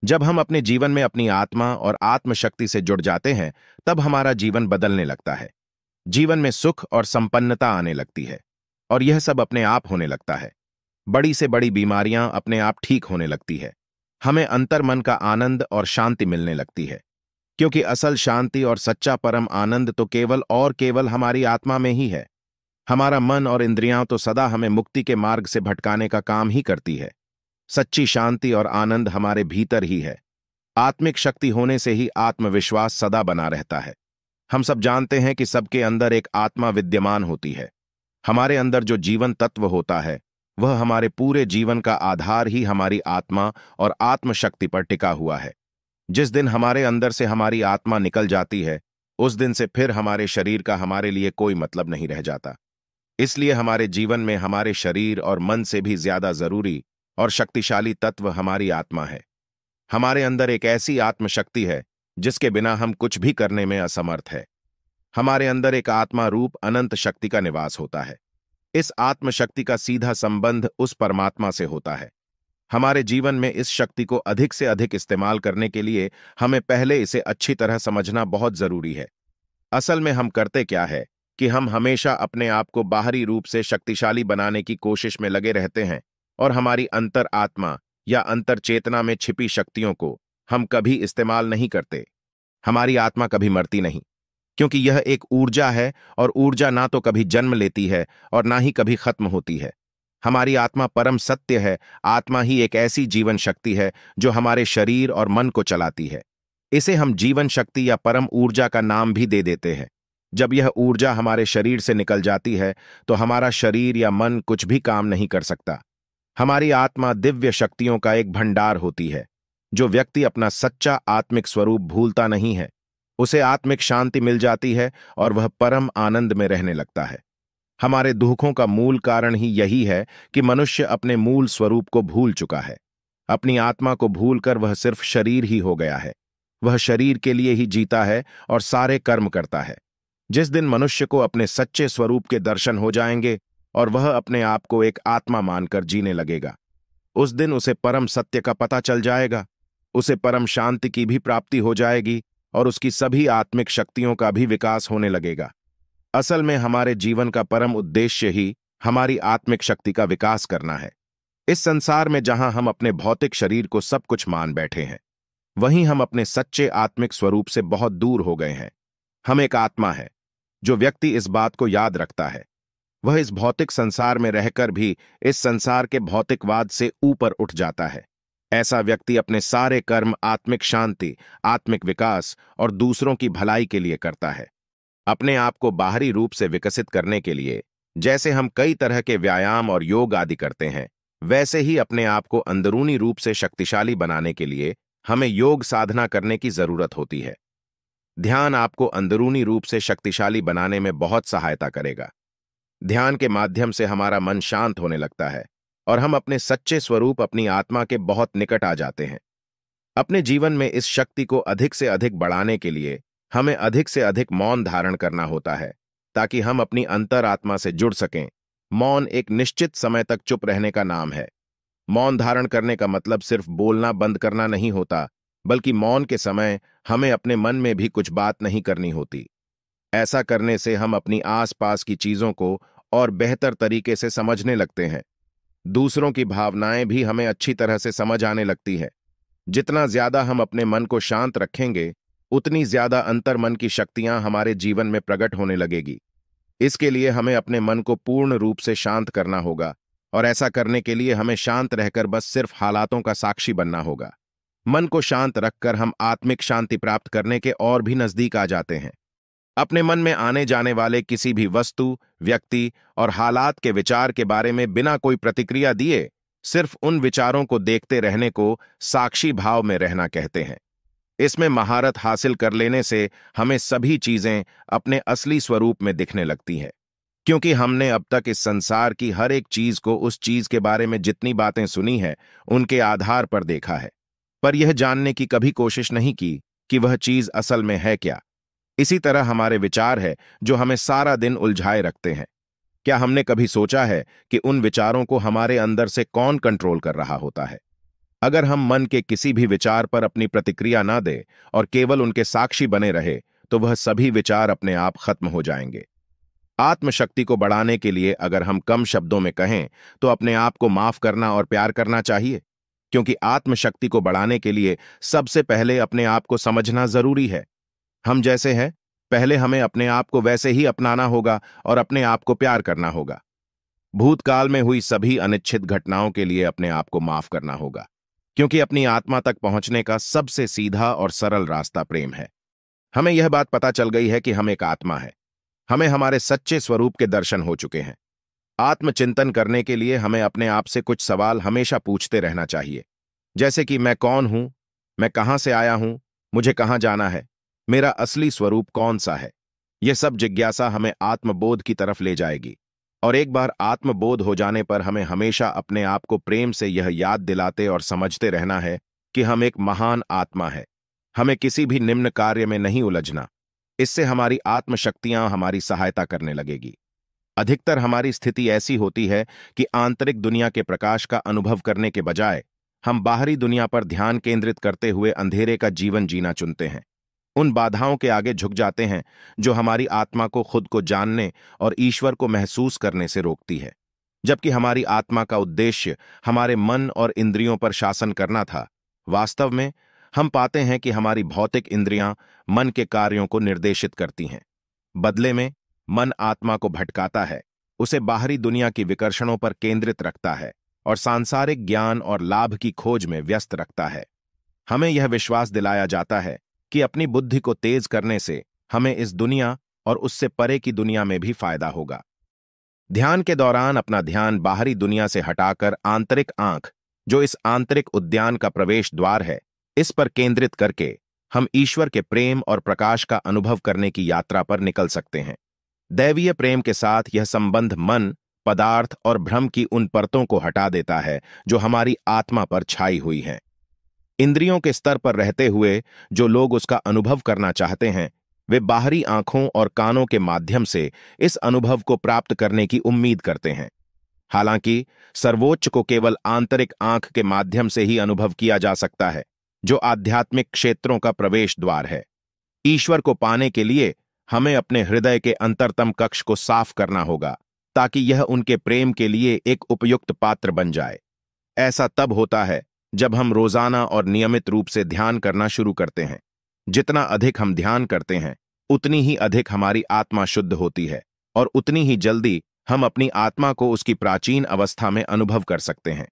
जब हम अपने जीवन में अपनी आत्मा और आत्मशक्ति से जुड़ जाते हैं, तब हमारा जीवन बदलने लगता है। जीवन में सुख और संपन्नता आने लगती है, और यह सब अपने आप होने लगता है। बड़ी से बड़ी बीमारियां अपने आप ठीक होने लगती है। हमें अंतर्मन का आनंद और शांति मिलने लगती है, क्योंकि असल शांति और सच्चा परम आनंद तो केवल और केवल हमारी आत्मा में ही है। हमारा मन और इंद्रियां तो सदा हमें मुक्ति के मार्ग से भटकाने का काम ही करती है। सच्ची शांति और आनंद हमारे भीतर ही है। आत्मिक शक्ति होने से ही आत्मविश्वास सदा बना रहता है। हम सब जानते हैं कि सबके अंदर एक आत्मा विद्यमान होती है। हमारे अंदर जो जीवन तत्व होता है, वह हमारे पूरे जीवन का आधार ही हमारी आत्मा और आत्मशक्ति पर टिका हुआ है। जिस दिन हमारे अंदर से हमारी आत्मा निकल जाती है, उस दिन से फिर हमारे शरीर का हमारे लिए कोई मतलब नहीं रह जाता। इसलिए हमारे जीवन में हमारे शरीर और मन से भी ज्यादा जरूरी और शक्तिशाली तत्व हमारी आत्मा है। हमारे अंदर एक ऐसी आत्मशक्ति है जिसके बिना हम कुछ भी करने में असमर्थ है। हमारे अंदर एक आत्मा रूप अनंत शक्ति का निवास होता है। इस आत्मशक्ति का सीधा संबंध उस परमात्मा से होता है। हमारे जीवन में इस शक्ति को अधिक से अधिक इस्तेमाल करने के लिए हमें पहले इसे अच्छी तरह समझना बहुत जरूरी है। असल में हम करते क्या है कि हम हमेशा अपने आप को बाहरी रूप से शक्तिशाली बनाने की कोशिश में लगे रहते हैं, और हमारी अंतर आत्मा या अंतर चेतना में छिपी शक्तियों को हम कभी इस्तेमाल नहीं करते। हमारी आत्मा कभी मरती नहीं, क्योंकि यह एक ऊर्जा है, और ऊर्जा ना तो कभी जन्म लेती है और ना ही कभी खत्म होती है। हमारी आत्मा परम सत्य है। आत्मा ही एक ऐसी जीवन शक्ति है जो हमारे शरीर और मन को चलाती है। इसे हम जीवन शक्ति या परम ऊर्जा का नाम भी दे देते हैं। जब यह ऊर्जा हमारे शरीर से निकल जाती है, तो हमारा शरीर या मन कुछ भी काम नहीं कर सकता। हमारी आत्मा दिव्य शक्तियों का एक भंडार होती है। जो व्यक्ति अपना सच्चा आत्मिक स्वरूप भूलता नहीं है, उसे आत्मिक शांति मिल जाती है और वह परम आनंद में रहने लगता है। हमारे दुखों का मूल कारण ही यही है कि मनुष्य अपने मूल स्वरूप को भूल चुका है। अपनी आत्मा को भूलकर वह सिर्फ शरीर ही हो गया है। वह शरीर के लिए ही जीता है और सारे कर्म करता है। जिस दिन मनुष्य को अपने सच्चे स्वरूप के दर्शन हो जाएंगे और वह अपने आप को एक आत्मा मानकर जीने लगेगा, उस दिन उसे परम सत्य का पता चल जाएगा। उसे परम शांति की भी प्राप्ति हो जाएगी और उसकी सभी आत्मिक शक्तियों का भी विकास होने लगेगा। असल में हमारे जीवन का परम उद्देश्य ही हमारी आत्मिक शक्ति का विकास करना है। इस संसार में जहां हम अपने भौतिक शरीर को सब कुछ मान बैठे हैं, वहीं हम अपने सच्चे आत्मिक स्वरूप से बहुत दूर हो गए हैं। हम एक आत्मा है। जो व्यक्ति इस बात को याद रखता है, वह इस भौतिक संसार में रहकर भी इस संसार के भौतिकवाद से ऊपर उठ जाता है। ऐसा व्यक्ति अपने सारे कर्म आत्मिक शांति, आत्मिक विकास और दूसरों की भलाई के लिए करता है। अपने आप को बाहरी रूप से विकसित करने के लिए जैसे हम कई तरह के व्यायाम और योग आदि करते हैं, वैसे ही अपने आप को अंदरूनी रूप से शक्तिशाली बनाने के लिए हमें योग साधना करने की जरूरत होती है। ध्यान आपको अंदरूनी रूप से शक्तिशाली बनाने में बहुत सहायता करेगा। ध्यान के माध्यम से हमारा मन शांत होने लगता है और हम अपने सच्चे स्वरूप, अपनी आत्मा के बहुत निकट आ जाते हैं। अपने जीवन में इस शक्ति को अधिक से अधिक बढ़ाने के लिए हमें अधिक से अधिक मौन धारण करना होता है, ताकि हम अपनी अंतरात्मा से जुड़ सकें। मौन एक निश्चित समय तक चुप रहने का नाम है। मौन धारण करने का मतलब सिर्फ बोलना बंद करना नहीं होता, बल्कि मौन के समय हमें अपने मन में भी कुछ बात नहीं करनी होती। ऐसा करने से हम अपनी आसपास की चीजों को और बेहतर तरीके से समझने लगते हैं। दूसरों की भावनाएं भी हमें अच्छी तरह से समझ आने लगती है। जितना ज्यादा हम अपने मन को शांत रखेंगे, उतनी ज्यादा अंतर्मन की शक्तियां हमारे जीवन में प्रकट होने लगेगी। इसके लिए हमें अपने मन को पूर्ण रूप से शांत करना होगा, और ऐसा करने के लिए हमें शांत रहकर बस सिर्फ हालातों का साक्षी बनना होगा। मन को शांत रखकर हम आत्मिक शांति प्राप्त करने के और भी नजदीक आ जाते हैं। अपने मन में आने जाने वाले किसी भी वस्तु, व्यक्ति और हालात के विचार के बारे में बिना कोई प्रतिक्रिया दिए सिर्फ उन विचारों को देखते रहने को साक्षी भाव में रहना कहते हैं। इसमें महारत हासिल कर लेने से हमें सभी चीजें अपने असली स्वरूप में दिखने लगती हैं, क्योंकि हमने अब तक इस संसार की हर एक चीज को उस चीज के बारे में जितनी बातें सुनी है, उनके आधार पर देखा है, पर यह जानने की कभी कोशिश नहीं की कि वह चीज असल में है क्या। इसी तरह हमारे विचार है जो हमें सारा दिन उलझाए रखते हैं। क्या हमने कभी सोचा है कि उन विचारों को हमारे अंदर से कौन कंट्रोल कर रहा होता है? अगर हम मन के किसी भी विचार पर अपनी प्रतिक्रिया ना दें और केवल उनके साक्षी बने रहे तो वह सभी विचार अपने आप खत्म हो जाएंगे। आत्मशक्ति को बढ़ाने के लिए अगर हम कम शब्दों में कहें तो अपने आप को माफ करना और प्यार करना चाहिए, क्योंकि आत्मशक्ति को बढ़ाने के लिए सबसे पहले अपने आप को समझना जरूरी है। हम जैसे हैं, पहले हमें अपने आप को वैसे ही अपनाना होगा और अपने आप को प्यार करना होगा। भूतकाल में हुई सभी अनिच्छित घटनाओं के लिए अपने आप को माफ करना होगा, क्योंकि अपनी आत्मा तक पहुंचने का सबसे सीधा और सरल रास्ता प्रेम है। हमें यह बात पता चल गई है कि हम एक आत्मा है। हमें हमारे सच्चे स्वरूप के दर्शन हो चुके हैं। आत्मचिंतन करने के लिए हमें अपने आप से कुछ सवाल हमेशा पूछते रहना चाहिए, जैसे कि मैं कौन हूं, मैं कहां से आया हूं, मुझे कहां जाना है, मेरा असली स्वरूप कौन सा है। यह सब जिज्ञासा हमें आत्मबोध की तरफ ले जाएगी, और एक बार आत्मबोध हो जाने पर हमें हमेशा अपने आप को प्रेम से यह याद दिलाते और समझते रहना है कि हम एक महान आत्मा है। हमें किसी भी निम्न कार्य में नहीं उलझना। इससे हमारी आत्मशक्तियां हमारी सहायता करने लगेगी। अधिकतर हमारी स्थिति ऐसी होती है कि आंतरिक दुनिया के प्रकाश का अनुभव करने के बजाय हम बाहरी दुनिया पर ध्यान केंद्रित करते हुए अंधेरे का जीवन जीना चुनते हैं। उन बाधाओं के आगे झुक जाते हैं जो हमारी आत्मा को खुद को जानने और ईश्वर को महसूस करने से रोकती है। जबकि हमारी आत्मा का उद्देश्य हमारे मन और इंद्रियों पर शासन करना था, वास्तव में हम पाते हैं कि हमारी भौतिक इंद्रियां मन के कार्यों को निर्देशित करती हैं। बदले में मन आत्मा को भटकाता है, उसे बाहरी दुनिया की विकर्षणों पर केंद्रित रखता है और सांसारिक ज्ञान और लाभ की खोज में व्यस्त रखता है। हमें यह विश्वास दिलाया जाता है कि अपनी बुद्धि को तेज करने से हमें इस दुनिया और उससे परे की दुनिया में भी फायदा होगा। ध्यान के दौरान अपना ध्यान बाहरी दुनिया से हटाकर आंतरिक आंख, जो इस आंतरिक उद्यान का प्रवेश द्वार है, इस पर केंद्रित करके हम ईश्वर के प्रेम और प्रकाश का अनुभव करने की यात्रा पर निकल सकते हैं। दैवीय प्रेम के साथ यह संबंध मन, पदार्थ और भ्रम की उन परतों को हटा देता है जो हमारी आत्मा पर छाई हुई हैं। इंद्रियों के स्तर पर रहते हुए जो लोग उसका अनुभव करना चाहते हैं, वे बाहरी आंखों और कानों के माध्यम से इस अनुभव को प्राप्त करने की उम्मीद करते हैं। हालांकि सर्वोच्च को केवल आंतरिक आंख के माध्यम से ही अनुभव किया जा सकता है, जो आध्यात्मिक क्षेत्रों का प्रवेश द्वार है। ईश्वर को पाने के लिए हमें अपने हृदय के अंतरतम कक्ष को साफ करना होगा, ताकि यह उनके प्रेम के लिए एक उपयुक्त पात्र बन जाए। ऐसा तब होता है जब हम रोजाना और नियमित रूप से ध्यान करना शुरू करते हैं। जितना अधिक हम ध्यान करते हैं, उतनी ही अधिक हमारी आत्मा शुद्ध होती है और उतनी ही जल्दी हम अपनी आत्मा को उसकी प्राचीन अवस्था में अनुभव कर सकते हैं।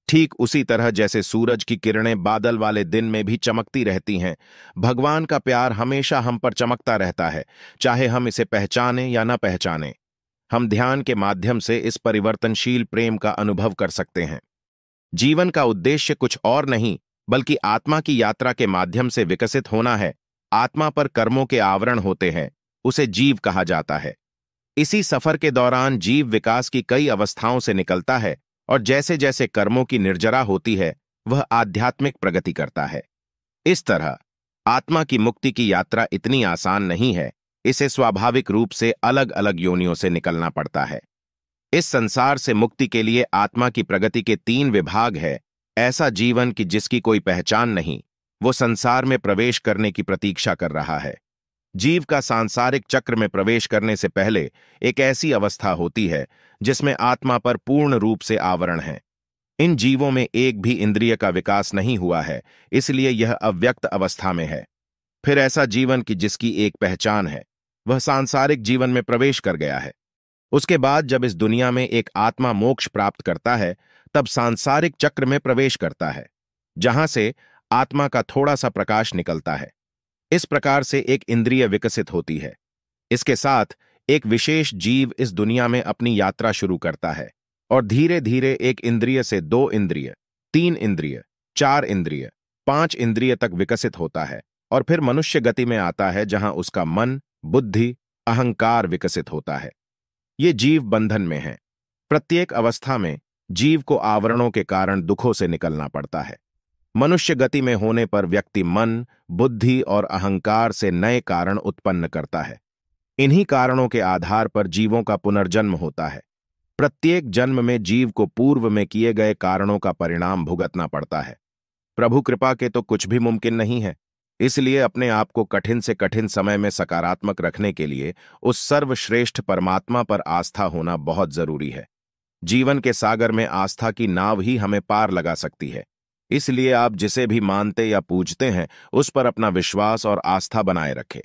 ठीक उसी तरह जैसे सूरज की किरणें बादल वाले दिन में भी चमकती रहती हैं, भगवान का प्यार हमेशा हम पर चमकता रहता है, चाहे हम इसे पहचानें या न पहचानें। हम ध्यान के माध्यम से इस परिवर्तनशील प्रेम का अनुभव कर सकते हैं। जीवन का उद्देश्य कुछ और नहीं, बल्कि आत्मा की यात्रा के माध्यम से विकसित होना है। आत्मा पर कर्मों के आवरण होते हैं, उसे जीव कहा जाता है। इसी सफर के दौरान जीव विकास की कई अवस्थाओं से निकलता है और जैसे जैसे कर्मों की निर्जरा होती है, वह आध्यात्मिक प्रगति करता है। इस तरह आत्मा की मुक्ति की यात्रा इतनी आसान नहीं है, इसे स्वाभाविक रूप से अलग अलग योनियों से निकलना पड़ता है। इस संसार से मुक्ति के लिए आत्मा की प्रगति के 3 विभाग है। ऐसा जीवन कि जिसकी कोई पहचान नहीं, वो संसार में प्रवेश करने की प्रतीक्षा कर रहा है। जीव का सांसारिक चक्र में प्रवेश करने से पहले एक ऐसी अवस्था होती है जिसमें आत्मा पर पूर्ण रूप से आवरण है। इन जीवों में एक भी इंद्रिय का विकास नहीं हुआ है, इसलिए यह अव्यक्त अवस्था में है। फिर ऐसा जीवन कि जिसकी एक पहचान है, वह सांसारिक जीवन में प्रवेश कर गया है। उसके बाद जब इस दुनिया में एक आत्मा मोक्ष प्राप्त करता है, तब सांसारिक चक्र में प्रवेश करता है, जहां से आत्मा का थोड़ा सा प्रकाश निकलता है। इस प्रकार से एक इंद्रिय विकसित होती है। इसके साथ एक विशेष जीव इस दुनिया में अपनी यात्रा शुरू करता है और धीरे धीरे 1 इंद्रिय से 2 इंद्रिय, 3 इंद्रिय, 4 इंद्रिय, 5 इंद्रिय तक विकसित होता है और फिर मनुष्य गति में आता है, जहां उसका मन, बुद्धि, अहंकार विकसित होता है। ये जीव बंधन में है। प्रत्येक अवस्था में जीव को आवरणों के कारण दुखों से निकलना पड़ता है। मनुष्य गति में होने पर व्यक्ति मन, बुद्धि और अहंकार से नए कारण उत्पन्न करता है। इन्हीं कारणों के आधार पर जीवों का पुनर्जन्म होता है। प्रत्येक जन्म में जीव को पूर्व में किए गए कारणों का परिणाम भुगतना पड़ता है। प्रभु कृपा के तो कुछ भी मुमकिन नहीं है। इसलिए अपने आप को कठिन से कठिन समय में सकारात्मक रखने के लिए उस सर्वश्रेष्ठ परमात्मा पर आस्था होना बहुत जरूरी है। जीवन के सागर में आस्था की नाव ही हमें पार लगा सकती है। इसलिए आप जिसे भी मानते या पूजते हैं, उस पर अपना विश्वास और आस्था बनाए रखें।